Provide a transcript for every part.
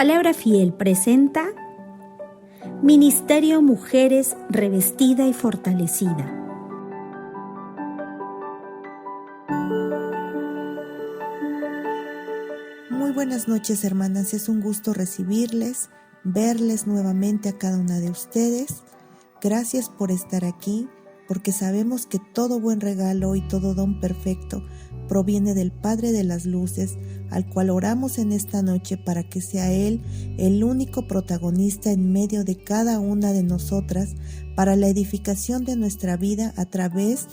Palabra Fiel presenta Ministerio Mujeres Revestida y Fortalecida. Muy buenas noches, hermanas. Es un gusto recibirles, verles nuevamente a cada una de ustedes. Gracias por estar aquí, porque sabemos que todo buen regalo y todo don perfecto proviene del Padre de las Luces, al cual oramos en esta noche para que sea Él el único protagonista en medio de cada una de nosotras para la edificación de nuestra vida a través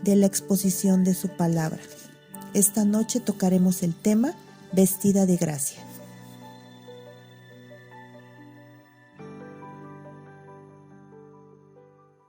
de la exposición de su palabra. Esta noche tocaremos el tema Vestida de Gracia.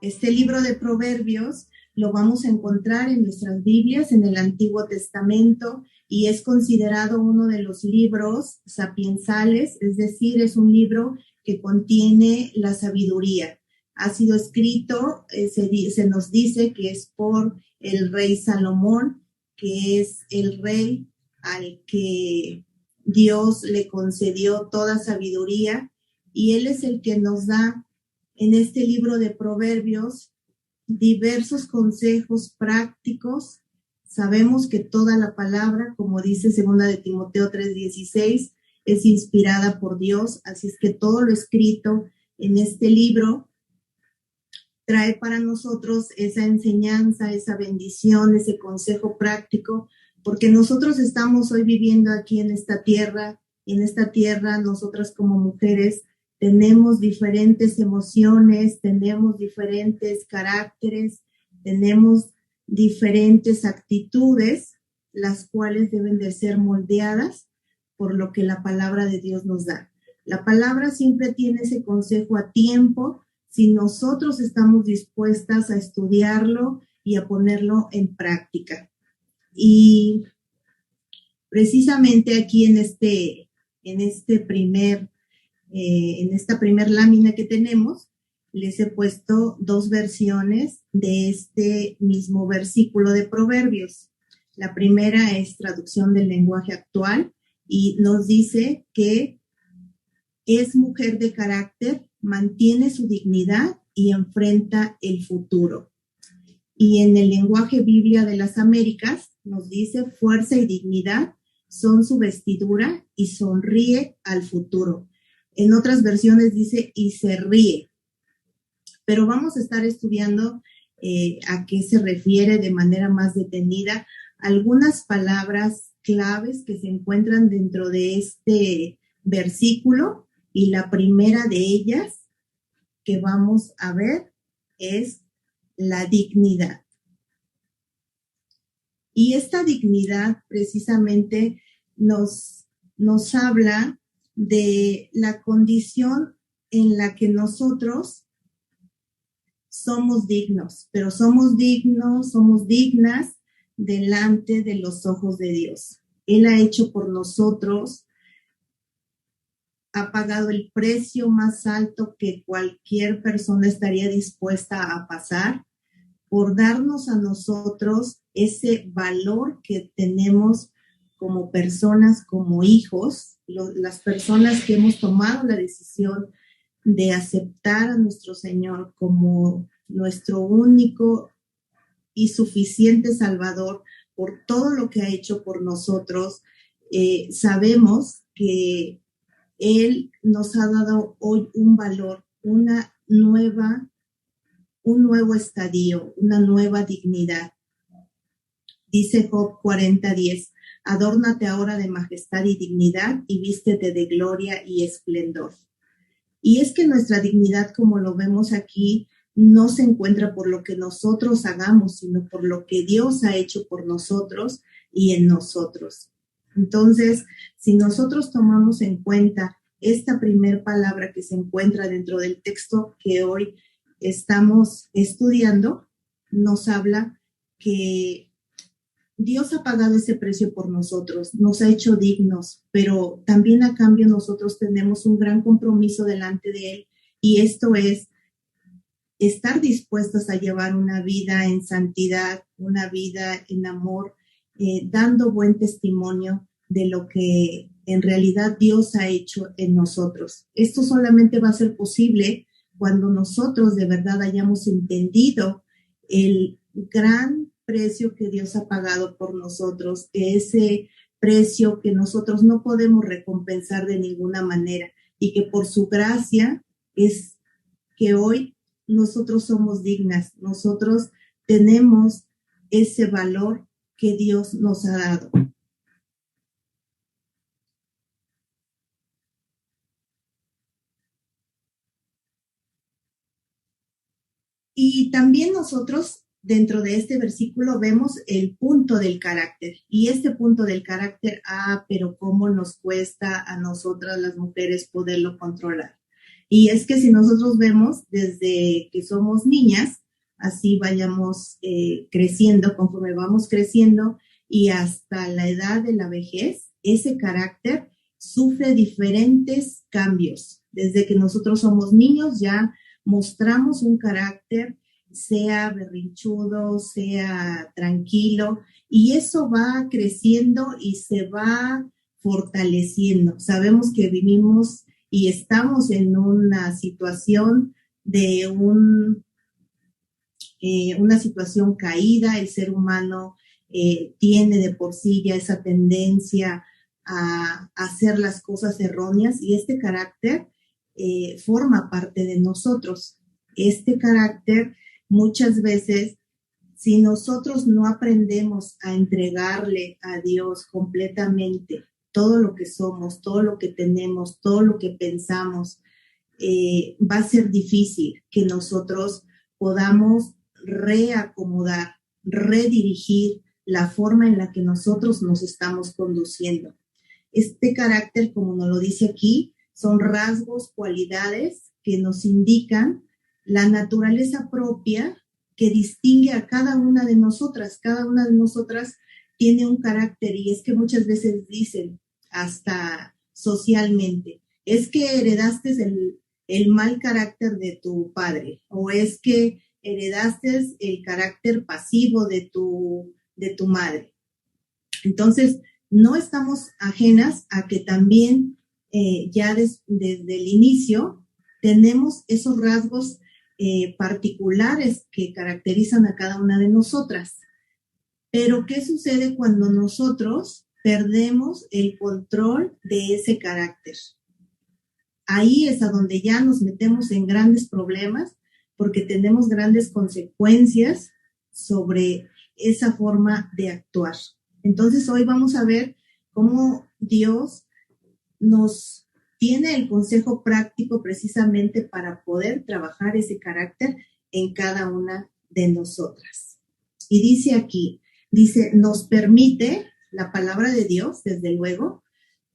Este libro de Proverbios lo vamos a encontrar en nuestras Biblias en el Antiguo Testamento y es considerado uno de los libros sapiensales, es decir, es un libro que contiene la sabiduría. Ha sido escrito, se nos dice que es por el rey Salomón, que es el rey al que Dios le concedió toda sabiduría, y él es el que nos da en este libro de Proverbios diversos consejos prácticos. Sabemos que toda la palabra, como dice 2 de Timoteo 3:16, es inspirada por Dios, así es que todo lo escrito en este libro trae para nosotros esa enseñanza, esa bendición, ese consejo práctico, porque nosotros estamos hoy viviendo aquí en esta tierra. En esta tierra, nosotras como mujeres tenemos diferentes emociones, tenemos diferentes caracteres, tenemos diferentes actitudes, las cuales deben de ser moldeadas por lo que la palabra de Dios nos da. La palabra siempre tiene ese consejo a tiempo, si nosotros estamos dispuestas a estudiarlo y a ponerlo en práctica. Y precisamente aquí en esta primer lámina que tenemos, les he puesto dos versiones de este mismo versículo de Proverbios. La primera es traducción del lenguaje actual y nos dice que es mujer de carácter, mantiene su dignidad y enfrenta el futuro. Y en el lenguaje Biblia de las Américas nos dice fuerza y dignidad son su vestidura y sonríe al futuro. En otras versiones dice y se ríe. Pero vamos a estar estudiando a qué se refiere de manera más detenida algunas palabras claves que se encuentran dentro de este versículo, y la primera de ellas que vamos a ver es la dignidad. Y esta dignidad precisamente nos habla de la condición en la que nosotros somos dignos, pero somos dignas delante de los ojos de Dios. Él ha hecho por nosotros, ha pagado el precio más alto que cualquier persona estaría dispuesta a pasar por darnos a nosotros ese valor que tenemos como personas, como hijos, las personas que hemos tomado la decisión de aceptar a nuestro Señor como nuestro único y suficiente Salvador por todo lo que ha hecho por nosotros. Sabemos que Él nos ha dado hoy un valor, un nuevo estadio, una nueva dignidad. Dice Job 40:10, adórnate ahora de majestad y dignidad y vístete de gloria y esplendor. Y es que nuestra dignidad, como lo vemos aquí, no se encuentra por lo que nosotros hagamos, sino por lo que Dios ha hecho por nosotros y en nosotros. Entonces, si nosotros tomamos en cuenta esta primer palabra que se encuentra dentro del texto que hoy estamos estudiando, nos habla que Dios ha pagado ese precio por nosotros, nos ha hecho dignos, pero también a cambio nosotros tenemos un gran compromiso delante de Él, y esto es estar dispuestos a llevar una vida en santidad, una vida en amor, dando buen testimonio de lo que en realidad Dios ha hecho en nosotros. Esto solamente va a ser posible cuando nosotros de verdad hayamos entendido el gran precio que Dios ha pagado por nosotros, ese precio que nosotros no podemos recompensar de ninguna manera y que por su gracia es que hoy nosotros somos dignas, nosotros tenemos ese valor que Dios nos ha dado. Y también nosotros dentro de este versículo vemos el punto del carácter. Y este punto del carácter, pero cómo nos cuesta a nosotras las mujeres poderlo controlar. Y es que si nosotros vemos desde que somos niñas, así vayamos creciendo, conforme vamos creciendo y hasta la edad de la vejez, ese carácter sufre diferentes cambios. Desde que nosotros somos niños ya mostramos un carácter, sea berrinchudo, sea tranquilo, y eso va creciendo y se va fortaleciendo. Sabemos que vivimos y estamos en una situación de una situación caída. El ser humano tiene de por sí ya esa tendencia a hacer las cosas erróneas, y este carácter forma parte de nosotros. Este carácter muchas veces, si nosotros no aprendemos a entregarle a Dios completamente todo lo que somos, todo lo que tenemos, todo lo que pensamos, va a ser difícil que nosotros podamos reacomodar, redirigir la forma en la que nosotros nos estamos conduciendo. Este carácter, como nos lo dice aquí, son rasgos, cualidades que nos indican la naturaleza propia que distingue a cada una de nosotras. Cada una de nosotras tiene un carácter, y es que muchas veces dicen, hasta socialmente, es que heredaste el mal carácter de tu padre, o es que heredaste el carácter pasivo de tu madre. Entonces, no estamos ajenas a que también ya desde el inicio tenemos esos rasgos particulares que caracterizan a cada una de nosotras. Pero, ¿qué sucede cuando nosotros perdemos el control de ese carácter? Ahí es a donde ya nos metemos en grandes problemas, porque tenemos grandes consecuencias sobre esa forma de actuar. Entonces, hoy vamos a ver cómo Dios nos tiene el consejo práctico precisamente para poder trabajar ese carácter en cada una de nosotras. Y dice aquí, nos permite la palabra de Dios, desde luego,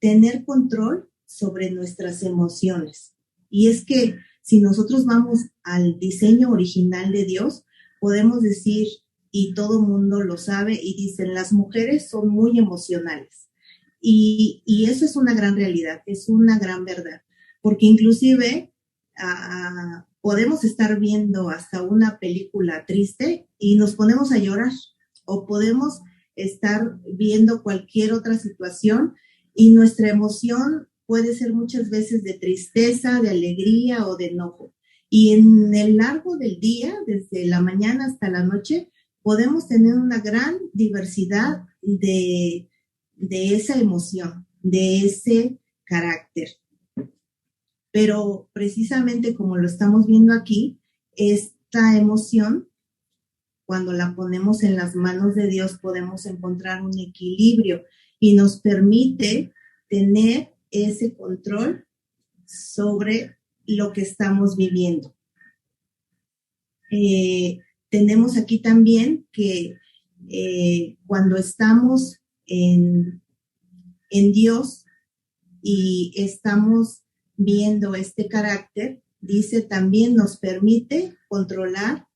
tener control sobre nuestras emociones. Y es que si nosotros vamos al diseño original de Dios, podemos decir, y todo mundo lo sabe, y dicen, las mujeres son muy emocionales. Y eso es una gran realidad, es una gran verdad, porque inclusive podemos estar viendo hasta una película triste y nos ponemos a llorar, o podemos estar viendo cualquier otra situación y nuestra emoción puede ser muchas veces de tristeza, de alegría o de enojo. Y en el largo del día, desde la mañana hasta la noche, podemos tener una gran diversidad de esa emoción, de ese carácter. Pero precisamente como lo estamos viendo aquí, esta emoción, cuando la ponemos en las manos de Dios, podemos encontrar un equilibrio y nos permite tener ese control sobre lo que estamos viviendo. Tenemos aquí también que cuando estamos en Dios y estamos viendo este carácter, dice, también nos permite controlar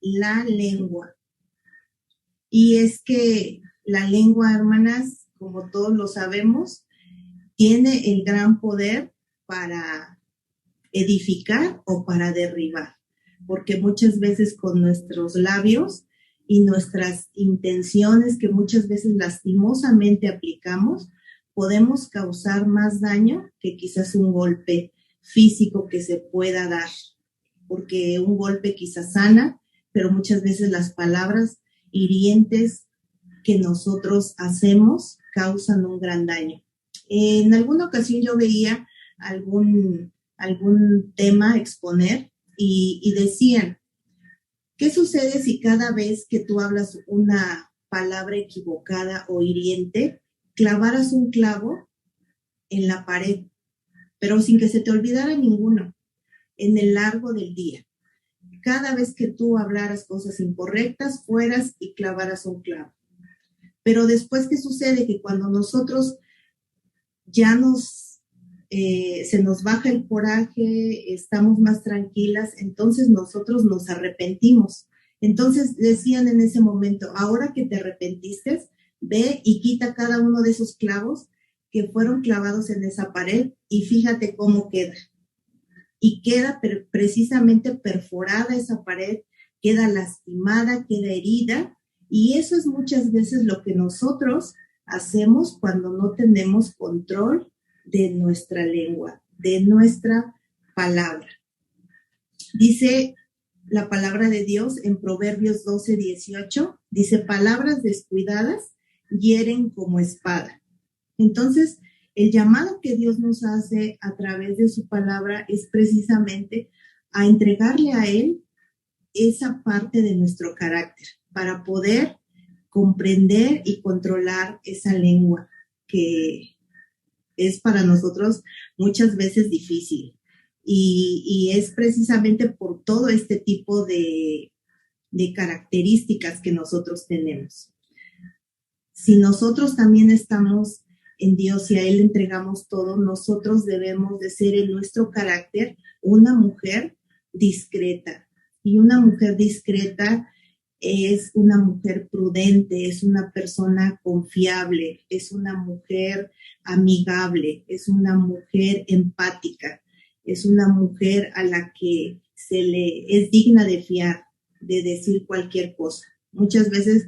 la lengua. Y es que la lengua, hermanas, como todos lo sabemos, tiene el gran poder para edificar o para derribar, porque muchas veces con nuestros labios y nuestras intenciones que muchas veces lastimosamente aplicamos, podemos causar más daño que quizás un golpe físico que se pueda dar, porque un golpe quizás sana, pero muchas veces las palabras hirientes que nosotros hacemos causan un gran daño. En alguna ocasión yo veía algún tema exponer y decían, ¿qué sucede si cada vez que tú hablas una palabra equivocada o hiriente, clavaras un clavo en la pared, pero sin que se te olvidara ninguno, en el largo del día? Cada vez que tú hablaras cosas incorrectas, fueras y clavaras un clavo. Pero después, ¿qué sucede? Que cuando nosotros ya se nos baja el coraje, estamos más tranquilas, entonces nosotros nos arrepentimos. Entonces decían en ese momento, ahora que te arrepentiste, ve y quita cada uno de esos clavos que fueron clavados en esa pared y fíjate cómo queda. Y queda precisamente perforada esa pared, queda lastimada, queda herida, y eso es muchas veces lo que nosotros hacemos cuando no tenemos control de nuestra lengua, de nuestra palabra. Dice la palabra de Dios en Proverbios 12:18, dice, palabras descuidadas hieren como espada. Entonces, el llamado que Dios nos hace a través de su palabra es precisamente a entregarle a Él esa parte de nuestro carácter para poder comprender y controlar esa lengua que es para nosotros muchas veces difícil. Y es precisamente por todo este tipo de características que nosotros tenemos. Si nosotros también estamos en Dios y a Él entregamos todo, nosotros debemos de ser en nuestro carácter una mujer discreta. Y una mujer discreta es una mujer prudente, es una persona confiable, es una mujer amigable, es una mujer empática, es una mujer a la que es digna de fiar, de decir cualquier cosa. Muchas veces,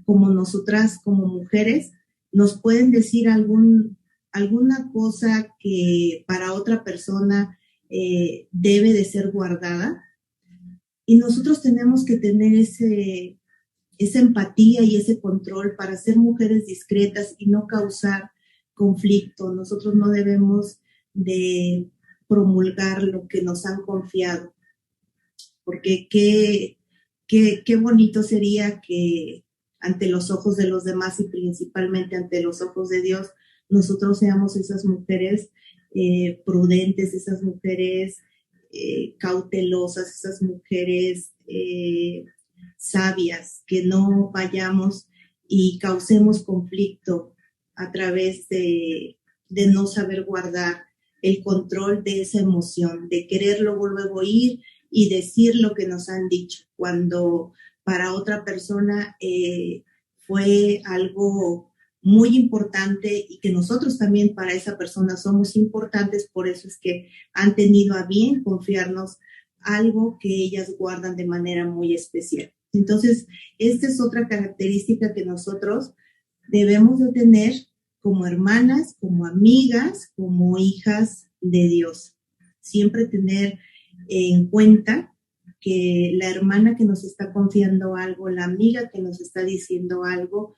como nosotras, como mujeres, nos pueden decir alguna cosa que para otra persona debe de ser guardada, y nosotros tenemos que tener esa empatía y ese control para ser mujeres discretas y no causar conflicto. Nosotros no debemos de promulgar lo que nos han confiado, porque qué bonito sería que ante los ojos de los demás y principalmente ante los ojos de Dios, nosotros seamos esas mujeres prudentes, esas mujeres cautelosas, esas mujeres sabias, que no vayamos y causemos conflicto a través de no saber guardar el control de esa emoción, de quererlo luego ir y decir lo que nos han dicho, cuando para otra persona fue algo muy importante y que nosotros también para esa persona somos importantes, por eso es que han tenido a bien confiarnos algo que ellas guardan de manera muy especial. Entonces, esta es otra característica que nosotros debemos de tener como hermanas, como amigas, como hijas de Dios. Siempre tener en cuenta que la hermana que nos está confiando algo, la amiga que nos está diciendo algo,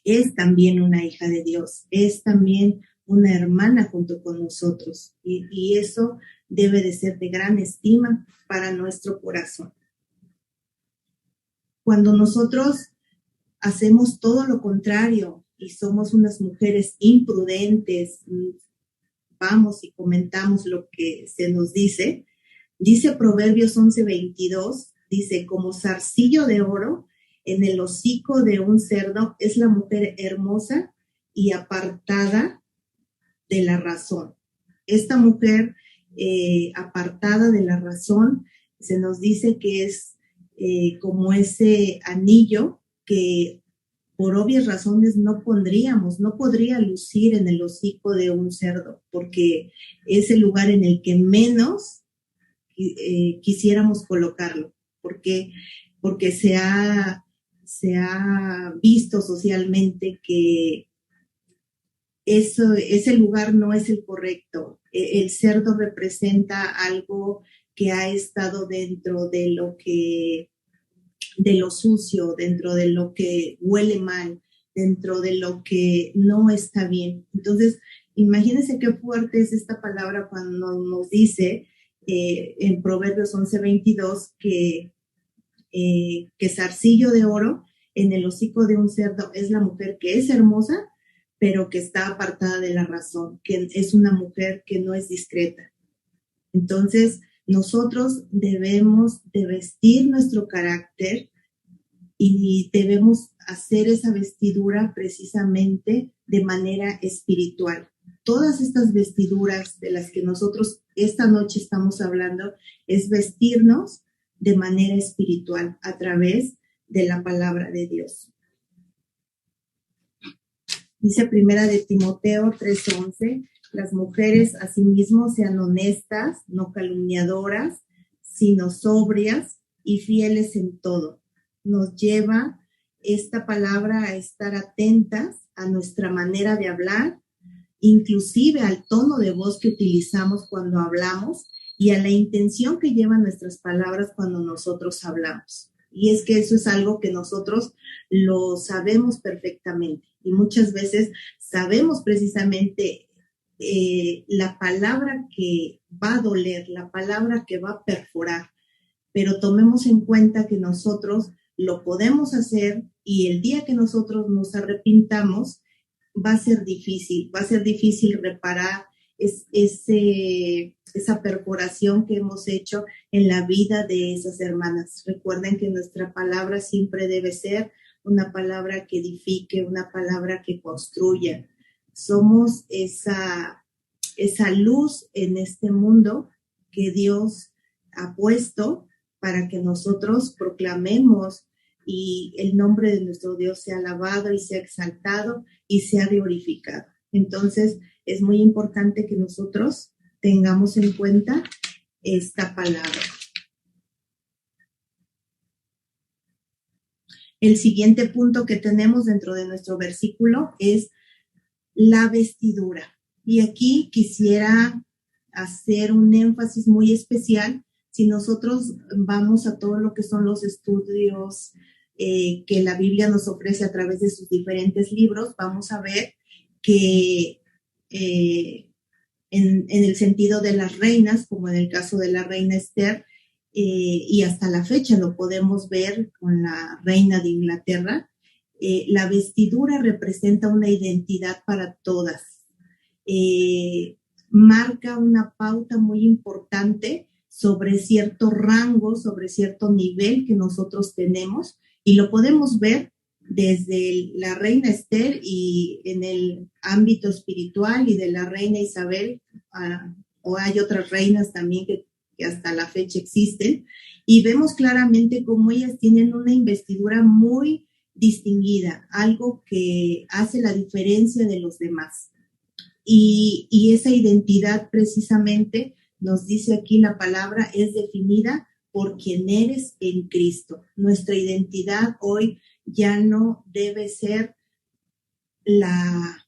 es también una hija de Dios, es también una hermana junto con nosotros, y eso debe de ser de gran estima para nuestro corazón. Cuando nosotros hacemos todo lo contrario y somos unas mujeres imprudentes, vamos y comentamos lo que se nos dice Proverbios 11:22, dice, como zarcillo de oro en el hocico de un cerdo es la mujer hermosa y apartada de la razón. Esta mujer apartada de la razón, se nos dice que es como ese anillo que por obvias razones no podría lucir en el hocico de un cerdo, porque es el lugar en el que menos quisiéramos colocarlo, porque se ha visto socialmente que ese lugar no es el correcto. El cerdo representa algo que ha estado dentro de lo sucio, dentro de lo que huele mal, dentro de lo que no está bien. Entonces, imagínense qué fuerte es esta palabra cuando nos dice en Proverbios 11:22 que zarcillo de oro en el hocico de un cerdo es la mujer que es hermosa, pero que está apartada de la razón, que es una mujer que no es discreta. Entonces, nosotros debemos de vestir nuestro carácter y debemos hacer esa vestidura precisamente de manera espiritual. Todas estas vestiduras de las que nosotros esta noche estamos hablando es vestirnos de manera espiritual a través de la palabra de Dios. Dice Primera de Timoteo 3:11, las mujeres asimismo sean honestas, no calumniadoras, sino sobrias y fieles en todo. Nos lleva esta palabra a estar atentas a nuestra manera de hablar, inclusive al tono de voz que utilizamos cuando hablamos y a la intención que llevan nuestras palabras cuando nosotros hablamos. Y es que eso es algo que nosotros lo sabemos perfectamente y muchas veces sabemos precisamente la palabra que va a doler, la palabra que va a perforar, pero tomemos en cuenta que nosotros lo podemos hacer y el día que nosotros nos arrepintamos va a ser difícil reparar esa perforación que hemos hecho en la vida de esas hermanas. Recuerden que nuestra palabra siempre debe ser una palabra que edifique, una palabra que construya. Somos esa luz en este mundo que Dios ha puesto para que nosotros proclamemos y el nombre de nuestro Dios sea alabado y sea exaltado y sea glorificado. Entonces, es muy importante que nosotros tengamos en cuenta esta palabra. El siguiente punto que tenemos dentro de nuestro versículo es la vestidura. Y aquí quisiera hacer un énfasis muy especial. Si nosotros vamos a todo lo que son los estudios que la Biblia nos ofrece a través de sus diferentes libros, vamos a ver que en el sentido de las reinas, como en el caso de la reina Esther, y hasta la fecha lo podemos ver con la reina de Inglaterra, la vestidura representa una identidad para todas. Marca una pauta muy importante sobre cierto rango, sobre cierto nivel que nosotros tenemos, y lo podemos ver desde la reina Esther y en el ámbito espiritual y de la reina Isabel, o hay otras reinas también que hasta la fecha existen, y vemos claramente cómo ellas tienen una investidura muy distinguida, algo que hace la diferencia de los demás. Y esa identidad precisamente, nos dice aquí la palabra, es definida por quien eres en Cristo. Nuestra identidad hoy ya no debe ser la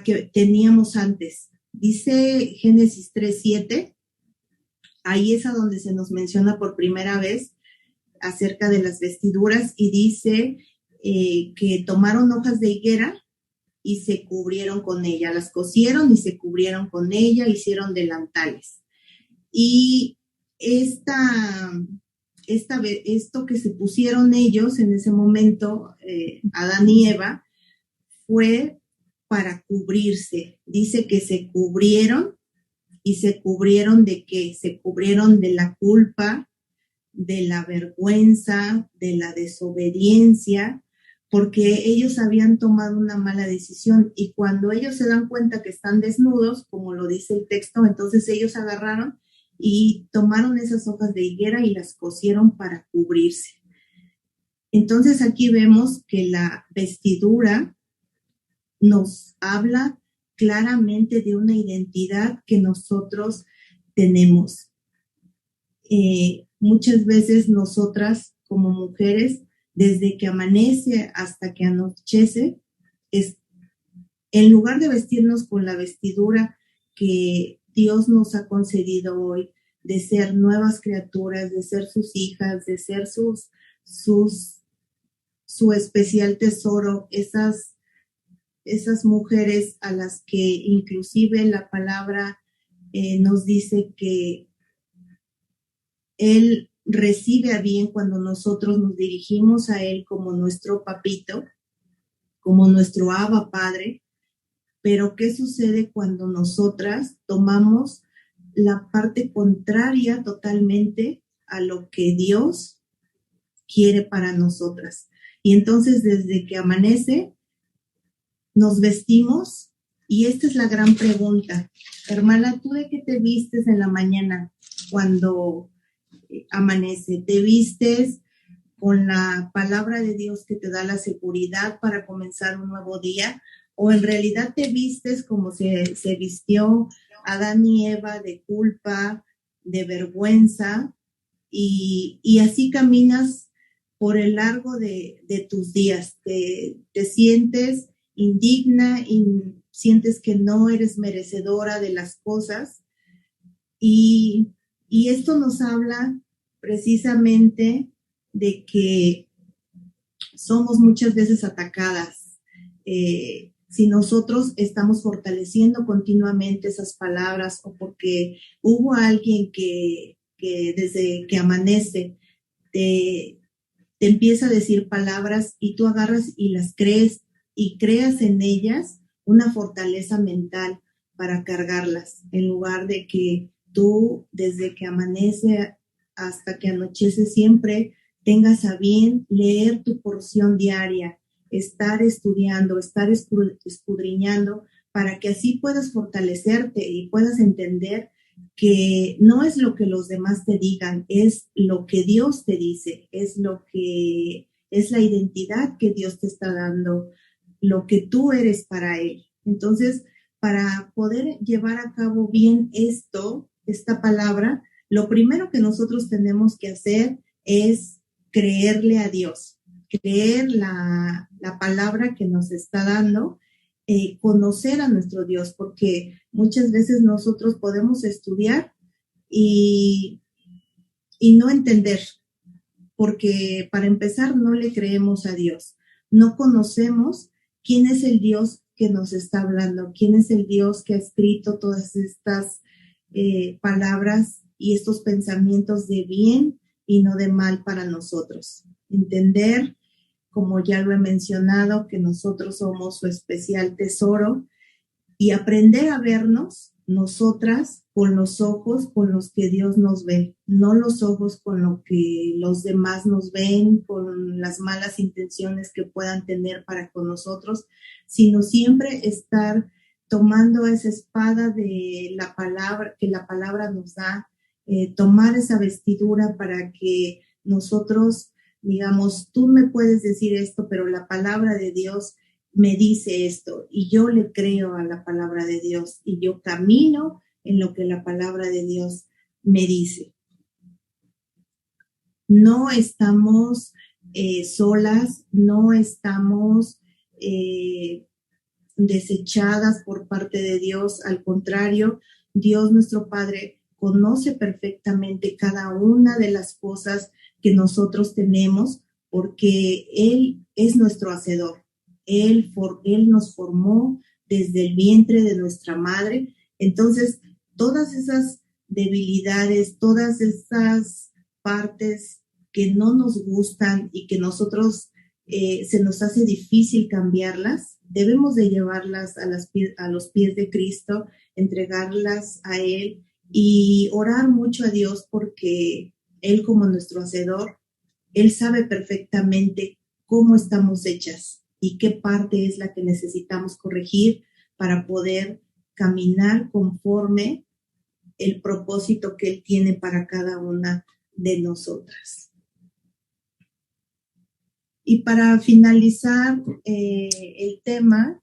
que teníamos antes. Dice Génesis 3:7, ahí es a donde se nos menciona por primera vez acerca de las vestiduras y dice que tomaron hojas de higuera y se cubrieron con ella, las cosieron y se cubrieron con ella, hicieron delantales. Y esto que se pusieron ellos en ese momento, Adán y Eva, fue para cubrirse. Dice que se cubrieron, y se cubrieron ¿de qué? Se cubrieron de la culpa, de la vergüenza, de la desobediencia, porque ellos habían tomado una mala decisión, y cuando ellos se dan cuenta que están desnudos, como lo dice el texto, entonces ellos agarraron y tomaron esas hojas de higuera y las cosieron para cubrirse. Entonces aquí vemos que la vestidura nos habla claramente de una identidad que nosotros tenemos. Muchas veces nosotras como mujeres, desde que amanece hasta que anochece, en lugar de vestirnos con la vestidura que Dios nos ha concedido hoy, de ser nuevas criaturas, de ser sus hijas, de ser su especial tesoro, esas mujeres a las que inclusive la palabra nos dice que Él recibe a bien cuando nosotros nos dirigimos a Él como nuestro papito, como nuestro Abba Padre. Pero ¿qué sucede cuando nosotras tomamos la parte contraria totalmente a lo que Dios quiere para nosotras? Y entonces desde que amanece, nos vestimos, y esta es la gran pregunta. Hermana, ¿tú de qué te vistes en la mañana cuando amanece? ¿Te vistes con la palabra de Dios que te da la seguridad para comenzar un nuevo día? ¿O en realidad te vistes como se vistió Adán y Eva, de culpa, de vergüenza, y así caminas por el largo de tus días? Te sientes indigna y sientes que no eres merecedora de las cosas. Y esto nos habla precisamente de que somos muchas veces atacadas. Si nosotros estamos fortaleciendo continuamente esas palabras, o porque hubo alguien que desde que amanece te empieza a decir palabras y tú agarras y las crees y creas en ellas una fortaleza mental para cargarlas, en lugar de que tú desde que amanece hasta que anochece siempre tengas a bien leer tu porción diaria, estar estudiando, estar escudriñando, para que así puedas fortalecerte y puedas entender que no es lo que los demás te digan, es lo que Dios te dice, es lo que es la identidad que Dios te está dando, lo que tú eres para Él. Entonces, para poder llevar a cabo bien esta palabra, lo primero que nosotros tenemos que hacer es creerle a Dios, creer la palabra que nos está dando, conocer a nuestro Dios, porque muchas veces nosotros podemos estudiar y no entender, porque para empezar no le creemos a Dios, no conocemos quién es el Dios que nos está hablando, quién es el Dios que ha escrito todas estas palabras y estos pensamientos de bien y no de mal para nosotros. Entender, como ya lo he mencionado, que nosotros somos su especial tesoro, y aprender a vernos nosotras con los ojos con los que Dios nos ve, no los ojos con lo que los demás nos ven, con las malas intenciones que puedan tener para con nosotros, sino siempre estar tomando esa espada de la palabra, que la palabra nos da, tomar esa vestidura para que nosotros digamos, tú me puedes decir esto, pero la palabra de Dios me dice esto, y yo le creo a la palabra de Dios, y yo camino en lo que la palabra de Dios me dice. No estamos solas, no estamos desechadas por parte de Dios. Al contrario, Dios nuestro Padre conoce perfectamente cada una de las cosas que nosotros tenemos, porque Él es nuestro hacedor. Él nos formó desde el vientre de nuestra madre. Entonces, todas esas debilidades, todas esas partes que no nos gustan y que nosotros se nos hace difícil cambiarlas, debemos de llevarlas a los pies de Cristo, entregarlas a Él y orar mucho a Dios, porque Él, como nuestro hacedor, Él sabe perfectamente cómo estamos hechas y qué parte es la que necesitamos corregir para poder caminar conforme el propósito que Él tiene para cada una de nosotras. Y para finalizar el tema,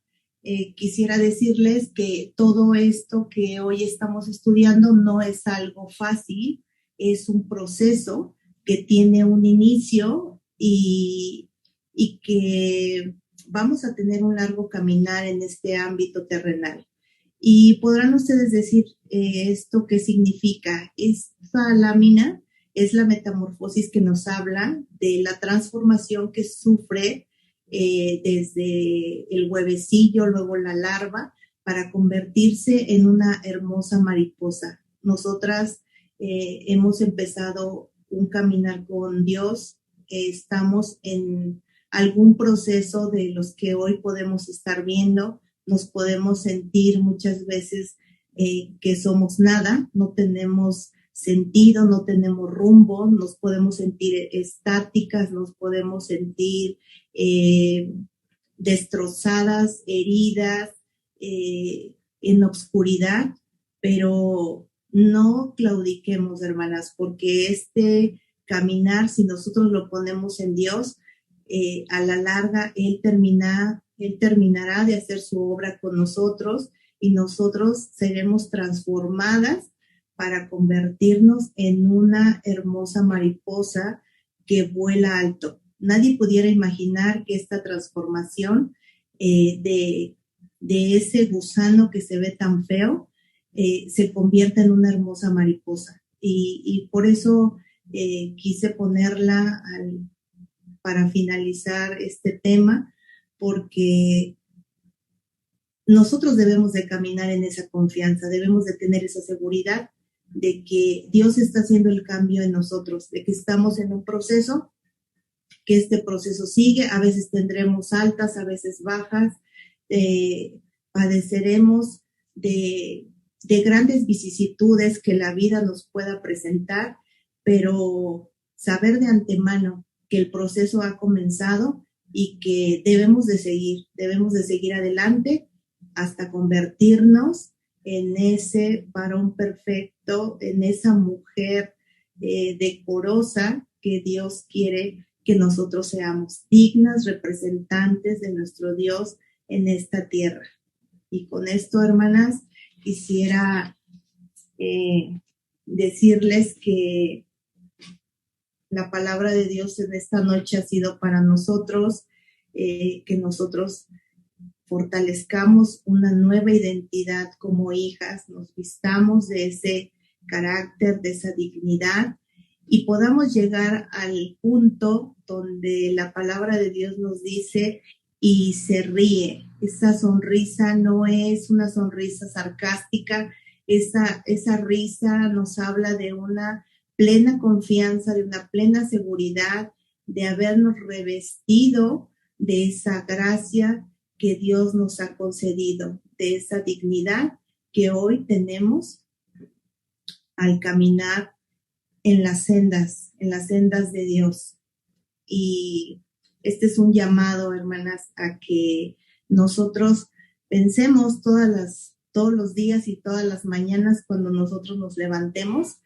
quisiera decirles que todo esto que hoy estamos estudiando no es algo fácil, es un proceso que tiene un inicio y que vamos a tener un largo caminar en este ámbito terrenal. Y podrán ustedes decir, ¿esto qué significa? Esta lámina es la metamorfosis que nos habla de la transformación que sufre desde el huevecillo, luego la larva, para convertirse en una hermosa mariposa. Nosotras hemos empezado un caminar con Dios, estamos en algún proceso de los que hoy podemos estar viendo, nos podemos sentir muchas veces que somos nada, no tenemos sentido, no tenemos rumbo, nos podemos sentir estáticas, nos podemos sentir destrozadas, heridas, en obscuridad, pero no claudiquemos, hermanas, porque este caminar, si nosotros lo ponemos en Dios, a la larga Él terminará de hacer su obra con nosotros y nosotros seremos transformadas para convertirnos en una hermosa mariposa que vuela alto. Nadie pudiera imaginar que esta transformación de ese gusano que se ve tan feo se convierta en una hermosa mariposa. Y por eso quise ponerla para finalizar este tema, porque nosotros debemos de caminar en esa confianza, debemos de tener esa seguridad de que Dios está haciendo el cambio en nosotros, de que estamos en un proceso, que este proceso sigue, a veces tendremos altas, a veces bajas, padeceremos de grandes vicisitudes que la vida nos pueda presentar, pero saber de antemano que el proceso ha comenzado y que debemos de seguir adelante hasta convertirnos en ese varón perfecto, en esa mujer decorosa que Dios quiere que nosotros seamos, dignas representantes de nuestro Dios en esta tierra. Y con esto, hermanas, quisiera decirles que la palabra de Dios en esta noche ha sido para nosotros, que nosotros fortalezcamos una nueva identidad como hijas, nos vistamos de ese carácter, de esa dignidad y podamos llegar al punto donde la palabra de Dios nos dice y se ríe. Esa sonrisa no es una sonrisa sarcástica, esa risa nos habla de una plena confianza, de una plena seguridad, de habernos revestido de esa gracia que Dios nos ha concedido, de esa dignidad que hoy tenemos al caminar en las sendas de Dios. Y este es un llamado, hermanas, a que nosotros pensemos todos los días y todas las mañanas cuando nosotros nos levantemos,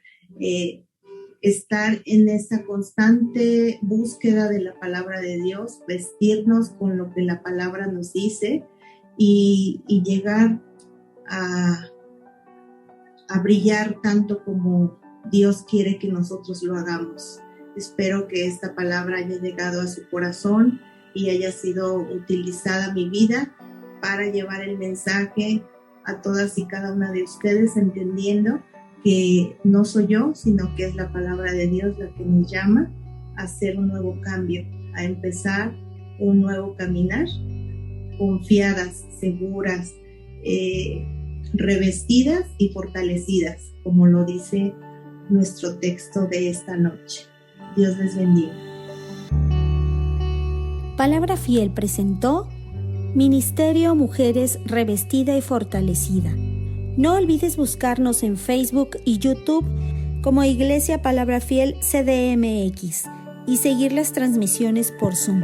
estar en esa constante búsqueda de la palabra de Dios, vestirnos con lo que la palabra nos dice y llegar a brillar tanto como Dios quiere que nosotros lo hagamos. Espero que esta palabra haya llegado a su corazón y haya sido utilizada mi vida para llevar el mensaje a todas y cada una de ustedes, entendiendo que no soy yo, sino que es la palabra de Dios la que nos llama a hacer un nuevo cambio, a empezar un nuevo caminar, confiadas, seguras, revestidas y fortalecidas, como lo dice nuestro texto de esta noche. Dios les bendiga. Palabra Fiel presentó Ministerio Mujeres Revestida y Fortalecida. No olvides buscarnos en Facebook y YouTube como Iglesia Palabra Fiel CDMX y seguir las transmisiones por Zoom.